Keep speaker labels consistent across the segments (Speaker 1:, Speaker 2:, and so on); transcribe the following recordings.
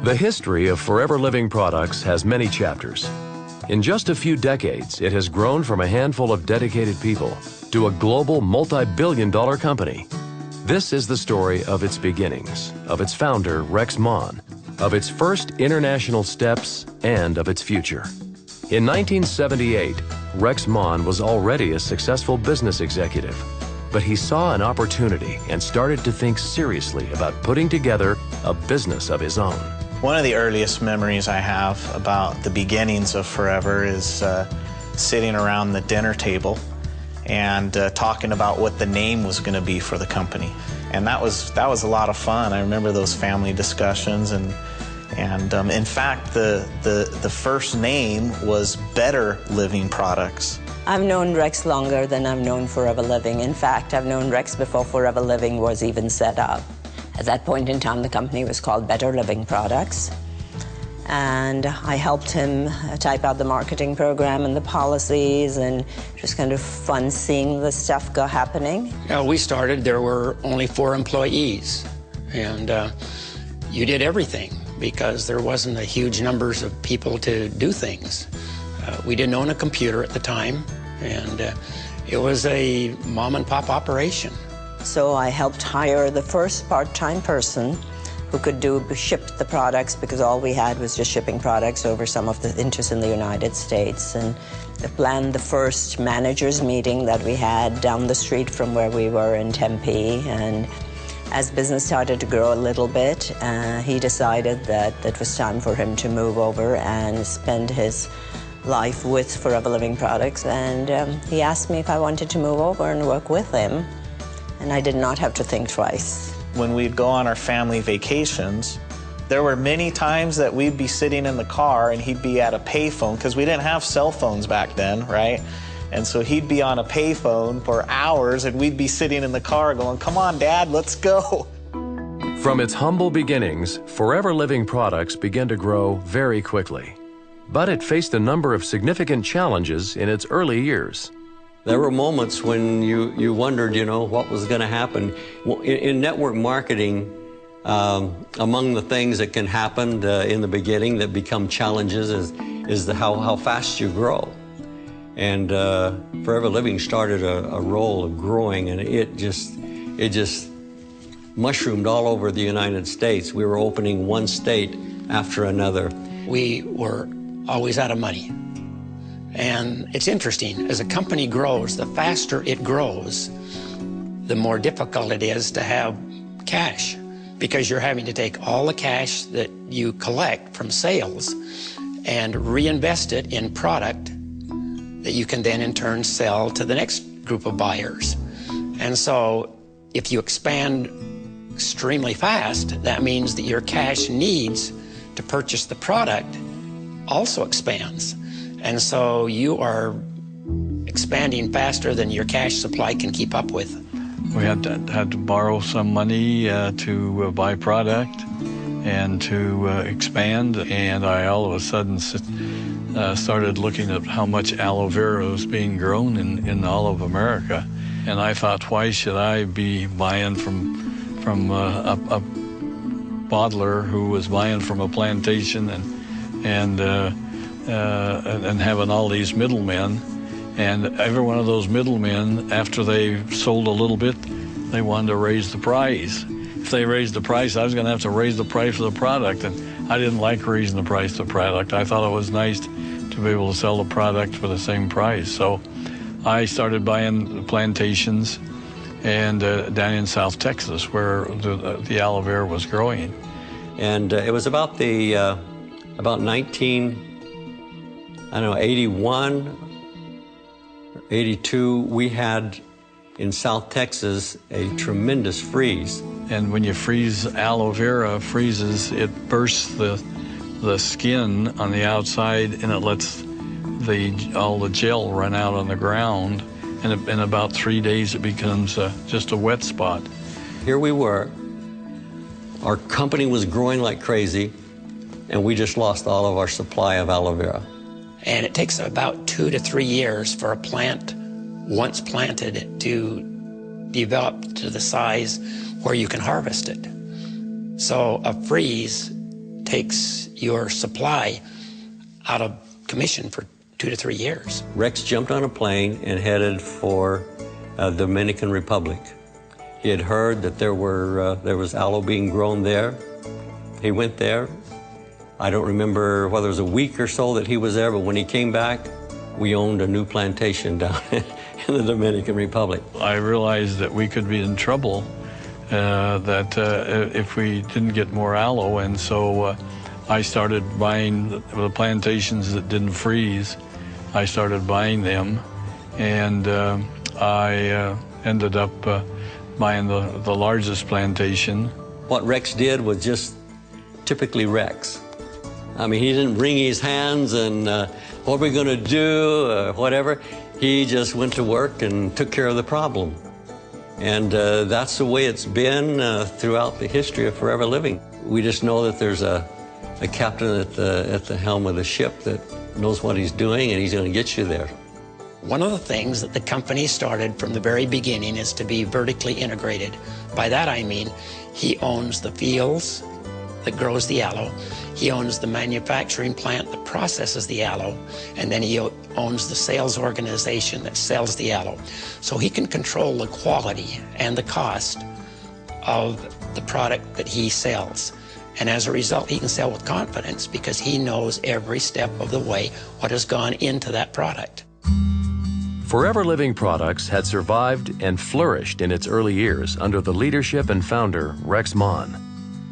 Speaker 1: The history of Forever Living Products has many chapters. In just a few decades, it has grown from a handful of dedicated people to a global multi-billion-dollar company. This is the story of its beginnings, of its founder, Rex Mann, of its first international steps, and of its future. In 1978, Rex Mann was already a successful business executive, but he saw an opportunity and started to think seriously about putting together a business of his own.
Speaker 2: One of the earliest memories I have about the beginnings of Forever is sitting around the dinner table and talking about what the name was going to be for the company. And that was a lot of fun. I remember those family discussions, and in fact, the first name was Better Living Products.
Speaker 3: I've known Rex longer than I've known Forever Living. In fact, I've known Rex before Forever Living was even set up. At that point in time, the company was called Better Living Products. And I helped him type out the marketing program and the policies, and just kind of fun seeing the stuff go happening.
Speaker 4: We started, there were only 4 employees, and you did everything because there wasn't a huge numbers of people to do things. We didn't own a computer at the time, and it was a mom-and-pop operation.
Speaker 3: So I helped hire the first part-time person who could ship the products, because all we had was just shipping products over some of the interests in the United States. And I planned the first managers meeting that we had down the street from where we were in Tempe. And as business started to grow a little bit, he decided that it was time for him to move over and spend his life with Forever Living Products. And he asked me if I wanted to move over and work with him. And I did not have to think twice.
Speaker 2: When we'd go on our family vacations, there were many times that we'd be sitting in the car and he'd be at a payphone, because we didn't have cell phones back then, right? And so he'd be on a payphone for hours, and we'd be sitting in the car going, "Come on, Dad, let's go."
Speaker 1: From its humble beginnings, Forever Living Products began to grow very quickly. But it faced a number of significant challenges in its early years.
Speaker 5: There were moments when you wondered, what was going to happen. In network marketing, among the things that can happen in the beginning that become challenges is how fast you grow. And Forever Living started a role of growing, and it just mushroomed all over the United States. We were opening one state after another.
Speaker 4: We were always out of money. And it's interesting, as a company grows, the faster it grows, the more difficult it is to have cash, because you're having to take all the cash that you collect from sales and reinvest it in product that you can then in turn sell to the next group of buyers. And so if you expand extremely fast, that means that your cash needs to purchase the product also expands. And so you are expanding faster than your cash supply can keep up with.
Speaker 6: We had to borrow some money to buy product and to expand, and I all of a sudden started looking at how much aloe vera was being grown in all of America. And I thought, why should I be buying from a bottler who was buying from a plantation and having all these middlemen, and every one of those middlemen, after they sold a little bit, they wanted to raise the price. If they raised the price, I was going to have to raise the price of the product, and I didn't like raising the price of the product. I thought it was nice to be able to sell the product for the same price. So I started buying plantations and down in South Texas, where the aloe vera was growing.
Speaker 5: And it was about 81, 82, we had in South Texas a tremendous freeze.
Speaker 6: And when you freeze aloe vera, freezes, it bursts the skin on the outside, and it lets all the gel run out on the ground. And in about 3 days, it becomes just a wet spot.
Speaker 5: Here we were. Our company was growing like crazy, and we just lost all of our supply of aloe vera.
Speaker 4: And it takes about 2 to 3 years for a plant, once planted, to develop to the size where you can harvest it. So a freeze takes your supply out of commission for 2 to 3 years.
Speaker 5: Rex jumped on a plane and headed for Dominican Republic. He had heard that there was aloe being grown there. He went there. I don't remember whether it was a week or so that he was there, but when he came back, we owned a new plantation down in the Dominican Republic. I realized that we could be in trouble, if we didn't get more aloe, and so I started buying the plantations that didn't freeze. I started buying them, and I ended up buying the largest plantation. What Rex did was just typically Rex. I mean, he didn't wring his hands and what are we going to do, whatever. He just went to work and took care of the problem. And that's the way it's been throughout the history of Forever Living. We just know that there's a captain at the helm of the ship that knows what he's doing, and he's going to get you there.
Speaker 4: One of the things that the company started from the very beginning is to be vertically integrated. By that I mean he owns the fields that grows the aloe, he owns the manufacturing plant that processes the aloe, and then he owns the sales organization that sells the aloe. So he can control the quality and the cost of the product that he sells. And as a result, he can sell with confidence because he knows every step of the way what has gone into that product.
Speaker 1: Forever Living Products had survived and flourished in its early years under the leadership and founder, Rex Mon.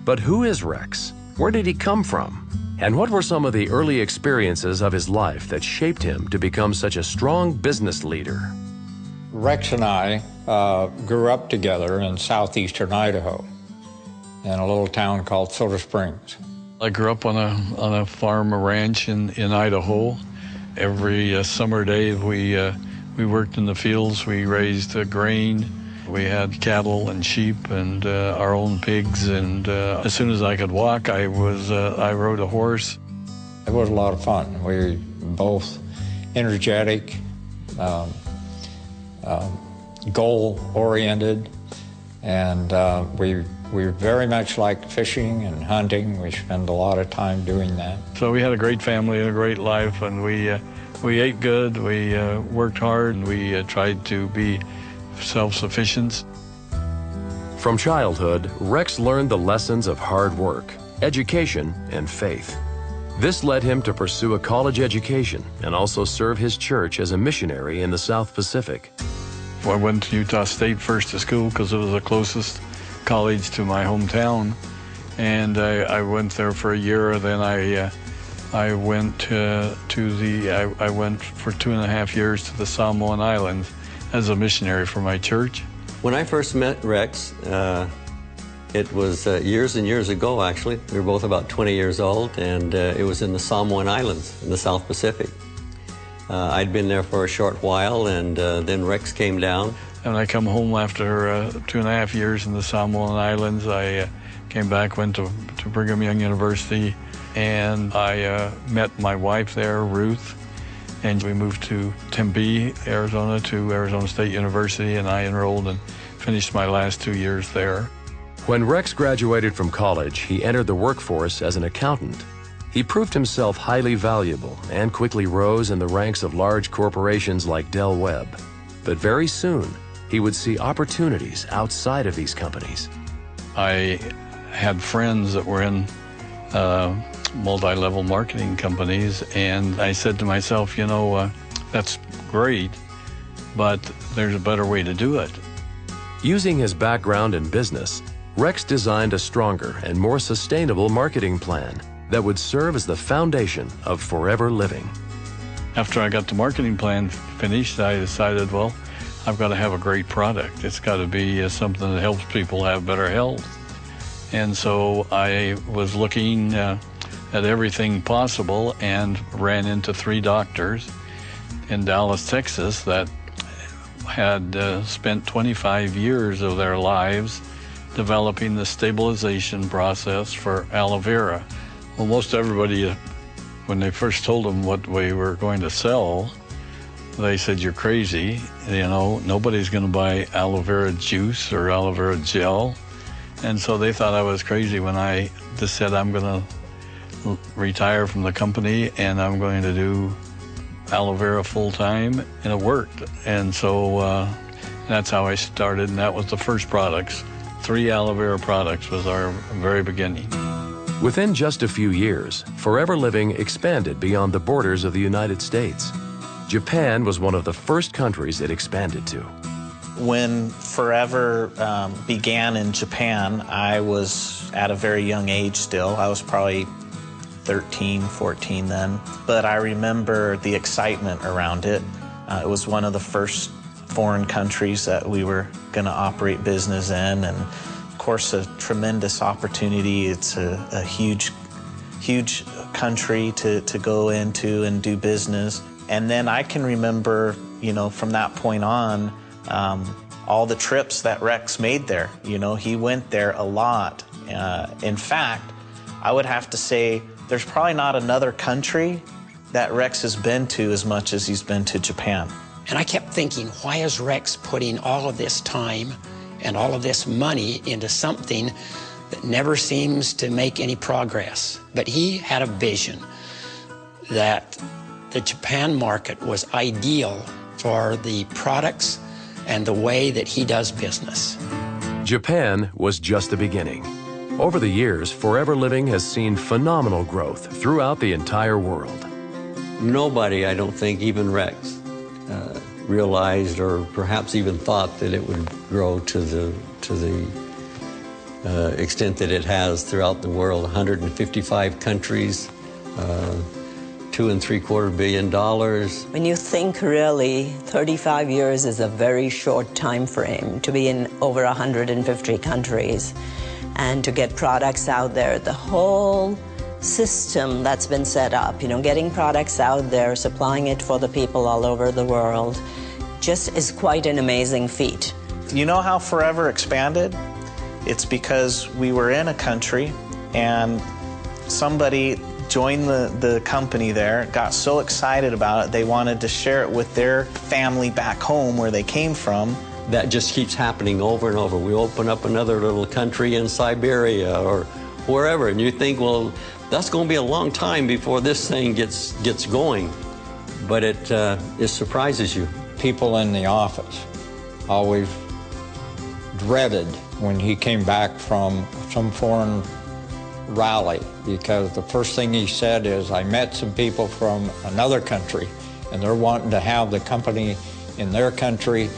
Speaker 1: But who is Rex? Where did he come from? And what were some of the early experiences of his life that shaped him to become such a strong business leader?
Speaker 7: Rex and I grew up together in southeastern Idaho in a little town called Soda Springs.
Speaker 6: I grew up on a farm, a ranch in Idaho. Every summer day we worked in the fields. We raised grain. We had cattle and sheep and our own pigs. And as soon as I could walk, I rode a horse.
Speaker 7: It was a lot of fun. We were both energetic, goal-oriented, and we very much liked fishing and hunting. We spent a lot of time doing that.
Speaker 6: So we had a great family and a great life, and we ate good, we worked hard, and we tried to be self-sufficient.
Speaker 1: From childhood, Rex learned the lessons of hard work, education, and faith. This led him to pursue a college education and also serve his church as a missionary in the South Pacific.
Speaker 6: I went to Utah State first to school because it was the closest college to my hometown, and I went there for a year. Then I went for 2.5 years to the Samoan Islands as a missionary for my church.
Speaker 5: When I first met Rex, it was years and years ago, actually. We were both about 20 years old, and it was in the Samoan Islands in the South Pacific. I'd been there for a short while, and then Rex came down.
Speaker 6: And I come home after 2.5 years in the Samoan Islands. I came back, went to Brigham Young University, and I met my wife there, Ruth, and we moved to Tempe, Arizona, to Arizona State University, and I enrolled and finished my last 2 years there.
Speaker 1: When Rex graduated from college, he entered the workforce as an accountant. He proved himself highly valuable and quickly rose in the ranks of large corporations like Del Webb. But very soon, he would see opportunities outside of these companies.
Speaker 6: I had friends that were in multi-level marketing companies, and I said to myself, you know, that's great, but there's a better way to do it.
Speaker 1: Using his background in business, Rex designed a stronger and more sustainable marketing plan that would serve as the foundation of Forever Living.
Speaker 6: After I got the marketing plan finished, I decided, well, I've got to have a great product. It's got to be something that helps people have better health. And so I was looking at everything possible and ran into 3 doctors in Dallas, Texas that had spent 25 years of their lives developing the stabilization process for aloe vera. Well, most everybody, when they first told them what we were going to sell, they said, you're crazy. You know, nobody's going to buy aloe vera juice or aloe vera gel. And so they thought I was crazy when I just said, I'm going to retire from the company and I'm going to do aloe vera full time, and it worked. And so that's how I started, and that was the first products. 3 aloe vera products was our very beginning.
Speaker 1: Within just a few years, Forever Living expanded beyond the borders of the United States. Japan was one of the first countries it expanded to.
Speaker 2: When Forever began in Japan, I was at a very young age still. I was probably 13, 14 then. But I remember the excitement around it. It was one of the first foreign countries that we were going to operate business in, and of course a tremendous opportunity. It's a huge country to go into and do business. And then I can remember, you know, from that point on, all the trips that Rex made there. You know, he went there a lot. In fact, I would have to say there's probably not another country that Rex has been to as much as he's been to Japan.
Speaker 4: And I kept thinking, why is Rex putting all of this time and all of this money into something that never seems to make any progress? But he had a vision that the Japan market was ideal for the products and the way that he does business.
Speaker 1: Japan was just the beginning. Over the years, Forever Living has seen phenomenal growth throughout the entire world.
Speaker 5: Nobody, I don't think, even Rex, realized or perhaps even thought that it would grow to the extent that it has throughout the world. 155 countries, $2.75 billion.
Speaker 3: When you think really, 35 years is a very short time frame to be in over 150 countries and to get products out there. The whole system that's been set up, you know, getting products out there, supplying it for the people all over the world, just is quite an amazing feat.
Speaker 2: You know how Forever expanded? It's because we were in a country and somebody joined the company there, got so excited about it, they wanted to share it with their family back home where they came from.
Speaker 5: That just keeps happening over and over. We open up another little country in Siberia or wherever, and you think, well, that's going to be a long time before this thing gets going. But it surprises you.
Speaker 7: People in the office always dreaded when he came back from some foreign rally, because the first thing he said is, I met some people from another country and they're wanting to have the company in their country.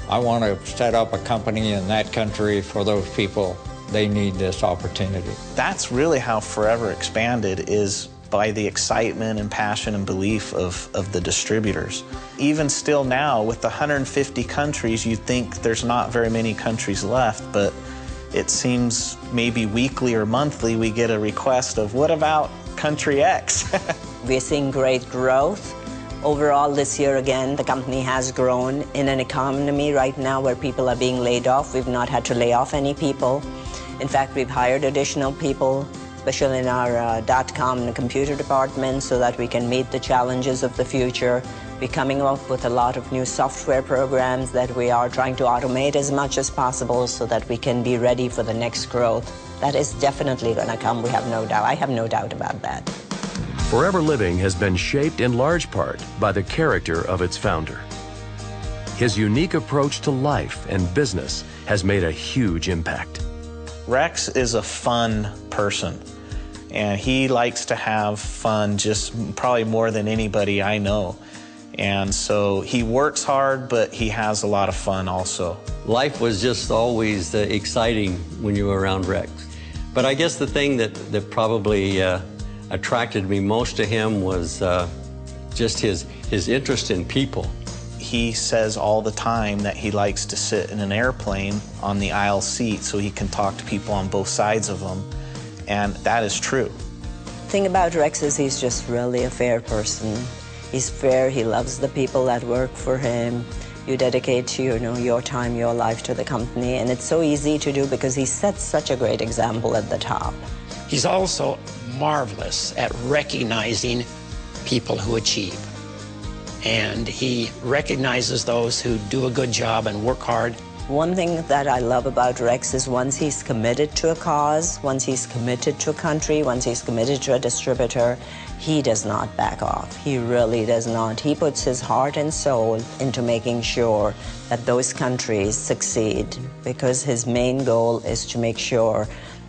Speaker 7: I want to set up a company in that country for those people. They need this opportunity.
Speaker 2: That's really how Forever expanded, is by the excitement and passion and belief of the distributors. Even still now, with the 150 countries, you'd think there's not very many countries left, but it seems maybe weekly or monthly we get a request of, what about country X?
Speaker 3: We're seeing great growth. Overall this year again, the company has grown in an economy right now where people are being laid off. We've not had to lay off any people. In fact, we've hired additional people, especially in our .com and computer department, so that we can meet the challenges of the future. We're coming up with a lot of new software programs that we are trying to automate as much as possible so that we can be ready for the next growth. That is definitely going to come, we have no doubt. I have no doubt about that.
Speaker 1: Forever Living has been shaped in large part by the character of its founder. His unique approach to life and business has made a huge impact.
Speaker 2: Rex is a fun person, and he likes to have fun just probably more than anybody I know. And so he works hard, but he has a lot of fun also.
Speaker 5: Life was just always exciting when you were around Rex. But I guess the thing that probably attracted me most to him was just his interest in people.
Speaker 2: He says all the time that he likes to sit in an airplane on the aisle seat so he can talk to people on both sides of them, and that is true.
Speaker 3: The thing about Rex is he's just really a fair person. He's fair, he loves the people that work for him. You dedicate, you know, your time, your life to the company, and it's so easy to do because he sets such a great example at the top.
Speaker 4: He's also marvelous at recognizing people who achieve. And he recognizes those who do a good job and work hard,
Speaker 3: One thing that I love about Rex is once he's committed to a cause, once he's committed to a country, once he's committed to a distributor, he does not back off. He really does not. He puts his heart and soul into making sure that those countries succeed, because his main goal is to make sure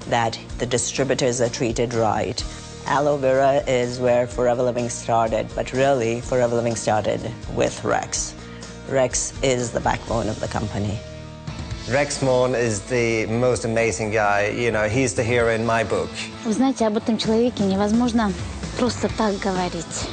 Speaker 3: that the distributors are treated right. Aloe vera is where Forever Living started, but really Forever Living started with Rex. Rex is the backbone of the company.
Speaker 8: Rex Mon is the most amazing guy. You know, he's the hero in my book.
Speaker 9: Вы знаете, об этом человеке невозможно просто так говорить.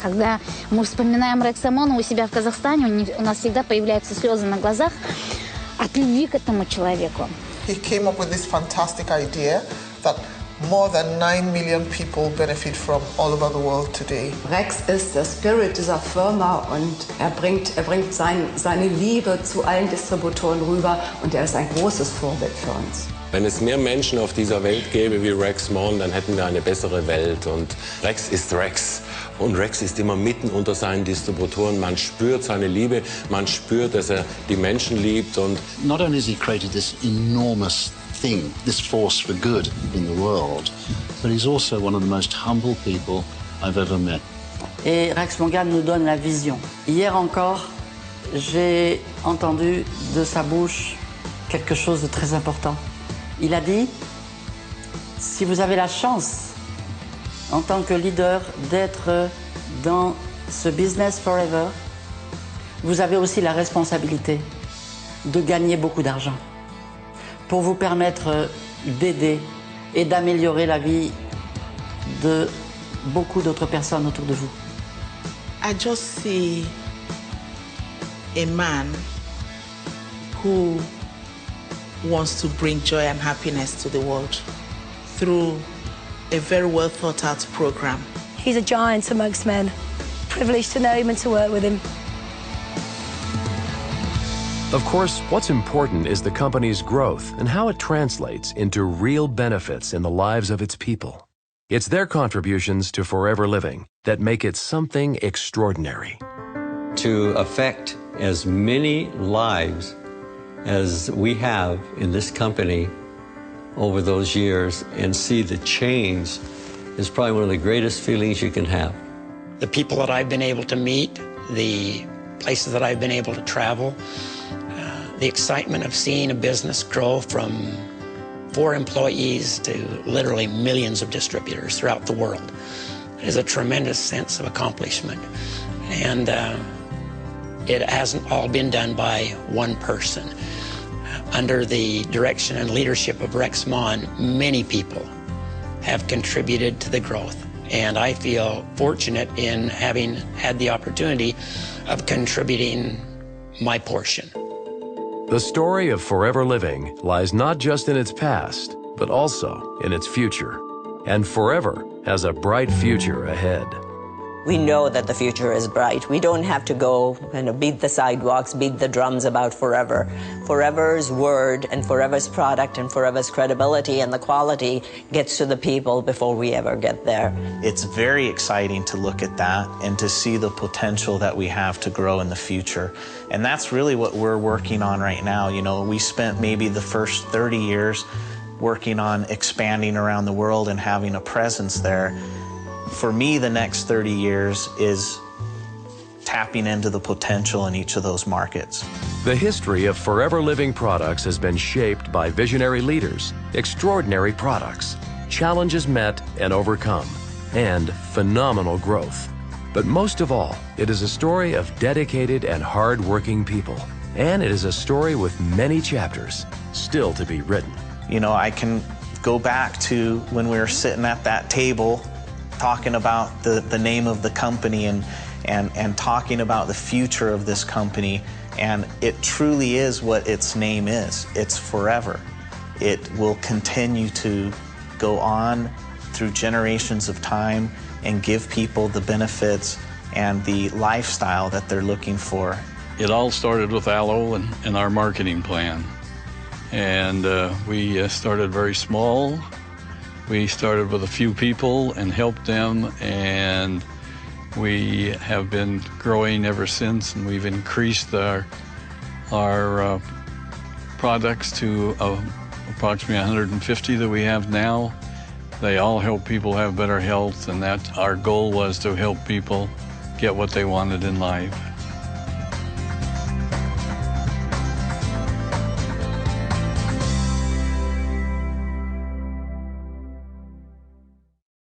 Speaker 9: Когда мы вспоминаем Рекса Мона у себя в Казахстане, у нас всегда появляются слезы на глазах от любви к этому человеку.
Speaker 10: He came up with this fantastic idea that more than 9 million people benefit from all over the world today.
Speaker 11: Rex ist der Spirit dieser Firma und er bringt seine Liebe zu allen Distributoren rüber und er ist ein großes Vorbild für uns.
Speaker 12: Wenn es mehr Menschen auf dieser Welt gäbe wie Rex Mon, dann hätten wir eine bessere Welt. Und Rex ist Rex. Und Rex ist immer mitten unter seinen Distributoren. Man spürt seine Liebe, man spürt, dass er die Menschen liebt. Und
Speaker 13: not only has he created this enormous thing, this force for good in the world, but he's also one of the most humble people I've ever met.
Speaker 11: Et Rex Mongal nous donne la vision. Hier encore, j'ai entendu de sa bouche quelque chose de très important. Il a dit, si vous avez la chance, en tant que leader, d'être dans ce business forever, vous avez aussi la responsabilité de gagner beaucoup d'argent pour vous permettre d'aider et d'améliorer la vie de beaucoup d'autres personnes autour de vous.
Speaker 10: I just see a man who wants to bring joy and happiness to the world through a very well thought out program.
Speaker 14: He's a giant amongst men. Privileged to know him and to work with him.
Speaker 1: Of course, what's important is the company's growth and how it translates into real benefits in the lives of its people. It's their contributions to Forever Living that make it something extraordinary.
Speaker 5: To affect as many lives as we have in this company over those years and see the change is probably one of the greatest feelings you can have.
Speaker 4: The people that I've been able to meet, the places that I've been able to travel, the excitement of seeing a business grow from 4 employees to literally millions of distributors throughout the world is a tremendous sense of accomplishment. And it hasn't all been done by one person. Under the direction and leadership of Rex Mon, many people have contributed to the growth. And I feel fortunate in having had the opportunity of contributing my portion.
Speaker 1: The story of Forever Living lies not just in its past, but also in its future. And Forever has a bright future ahead.
Speaker 3: We know that the future is bright. We don't have to go and beat the sidewalks, beat the drums about Forever. Forever's word and Forever's product and Forever's credibility and the quality gets to the people before we ever get there.
Speaker 2: It's very exciting to look at that and to see the potential that we have to grow in the future. And that's really what we're working on right now. You know, we spent maybe the first 30 years working on expanding around the world and having a presence there. For me, the next 30 years is tapping into the potential in each of those markets.
Speaker 1: The history of Forever Living products has been shaped by visionary leaders, extraordinary products, challenges met and overcome, and phenomenal growth. But most of all, it is a story of dedicated and hard-working people. And it is a story with many chapters still to be written.
Speaker 2: You know, I can go back to when we were sitting at that table talking about the name of the company and talking about the future of this company, and it truly is what its name is. It's forever. It will continue to go on through generations of time and give people the benefits and the lifestyle that they're looking for.
Speaker 6: It all started with aloe and our marketing plan. And we started very small. We started with a few people and helped them, and we have been growing ever since, and we've increased our products to approximately 150 that we have now. They all help people have better health, and that our goal was to help people get what they wanted in life.